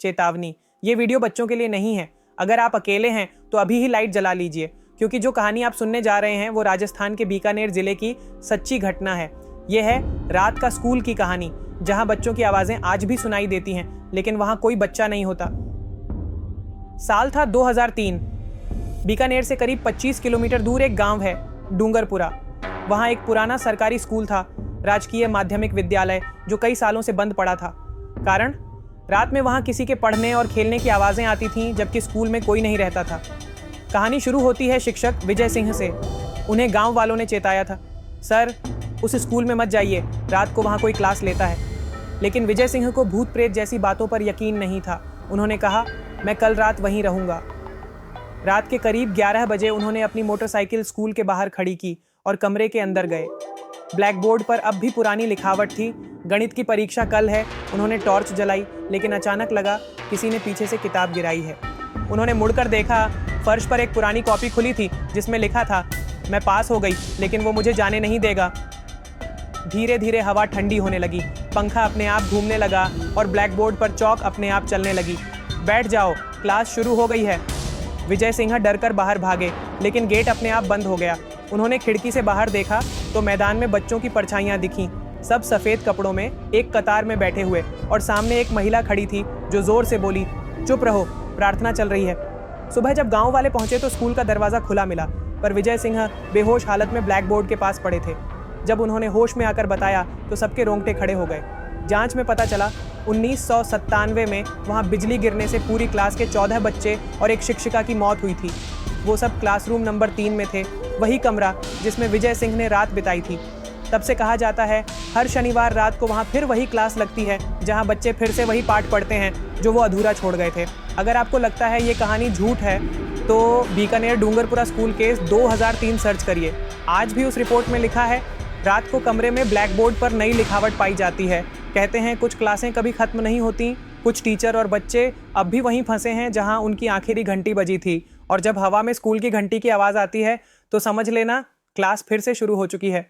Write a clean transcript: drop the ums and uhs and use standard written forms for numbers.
चेतावनी, ये वीडियो बच्चों के लिए नहीं है। अगर आप अकेले हैं तो अभी ही लाइट जला लीजिए, क्योंकि जो कहानी आप सुनने जा रहे हैं वो राजस्थान के बीकानेर जिले की सच्ची घटना है। ये है रात का स्कूल की कहानी, जहां बच्चों की आवाजें आज भी सुनाई देती हैं, लेकिन वहां कोई बच्चा नहीं होता। साल था 2003। बीकानेर से करीब 25 किलोमीटर दूर एक गांव है, डूंगरपुरा। वहां एक पुराना सरकारी स्कूल था, राजकीय माध्यमिक विद्यालय, जो कई सालों से बंद पड़ा था। कारण, रात में वहां किसी के पढ़ने और खेलने की आवाजें आती थीं, जबकि स्कूल में कोई नहीं रहता था। कहानी शुरू होती है शिक्षक विजय सिंह से। उन्हें गांव वालों ने चेताया था, सर उस स्कूल में मत जाइए, रात को वहां कोई क्लास लेता है। लेकिन विजय सिंह को भूत प्रेत जैसी बातों पर यकीन नहीं था। उन्होंने कहा, मैं कल रात वहीं रहूंगा। रात के करीब 11 बजे उन्होंने अपनी मोटरसाइकिल स्कूल के बाहर खड़ी की और कमरे के अंदर गए। ब्लैक बोर्ड पर अब भी पुरानी लिखावट थी, गणित की परीक्षा कल है। उन्होंने टॉर्च जलाई, लेकिन अचानक लगा किसी ने पीछे से किताब गिराई है। उन्होंने मुड़कर देखा, फर्श पर एक पुरानी कॉपी खुली थी जिसमें लिखा था, मैं पास हो गई लेकिन वो मुझे जाने नहीं देगा। धीरे धीरे हवा ठंडी होने लगी, पंखा अपने आप घूमने लगा और ब्लैक बोर्ड पर चौक अपने आप चलने लगी। बैठ जाओ, क्लास शुरू हो गई है। विजय सिंह डरकर बाहर भागे, लेकिन गेट अपने आप बंद हो गया। उन्होंने खिड़की से बाहर देखा तो मैदान में बच्चों की परछाइयां दिखीं, सब सफ़ेद कपड़ों में एक कतार में बैठे हुए, और सामने एक महिला खड़ी थी जो जोर से बोली, चुप रहो, प्रार्थना चल रही है। सुबह जब गांव वाले पहुंचे तो स्कूल का दरवाज़ा खुला मिला, पर विजय सिंह बेहोश हालत में ब्लैक बोर्ड के पास पड़े थे। जब उन्होंने होश में आकर बताया तो सबके रोंगटे खड़े हो गए। जांच में पता चला 1997 में वहां बिजली गिरने से पूरी क्लास के 14 बच्चे और एक शिक्षिका की मौत हुई थी। वो सब क्लासरूम नंबर 3 में थे, वही कमरा जिसमें विजय सिंह ने रात बिताई थी। तब से कहा जाता है हर शनिवार रात को वहाँ फिर वही क्लास लगती है, जहाँ बच्चे फिर से वही पाठ पढ़ते हैं जो वो अधूरा छोड़ गए थे। अगर आपको लगता है ये कहानी झूठ है तो बीकानेर डूंगरपुरा स्कूल केस 2003 सर्च करिए। आज भी उस रिपोर्ट में लिखा है, रात को कमरे में ब्लैक बोर्ड पर नई लिखावट पाई जाती है। कहते हैं कुछ क्लासें कभी ख़त्म नहीं होती, कुछ टीचर और बच्चे अब भी वहीं फंसे हैं जहां उनकी आखिरी घंटी बजी थी, और जब हवा में स्कूल की घंटी की आवाज़ आती है तो समझ लेना क्लास फिर से शुरू हो चुकी है।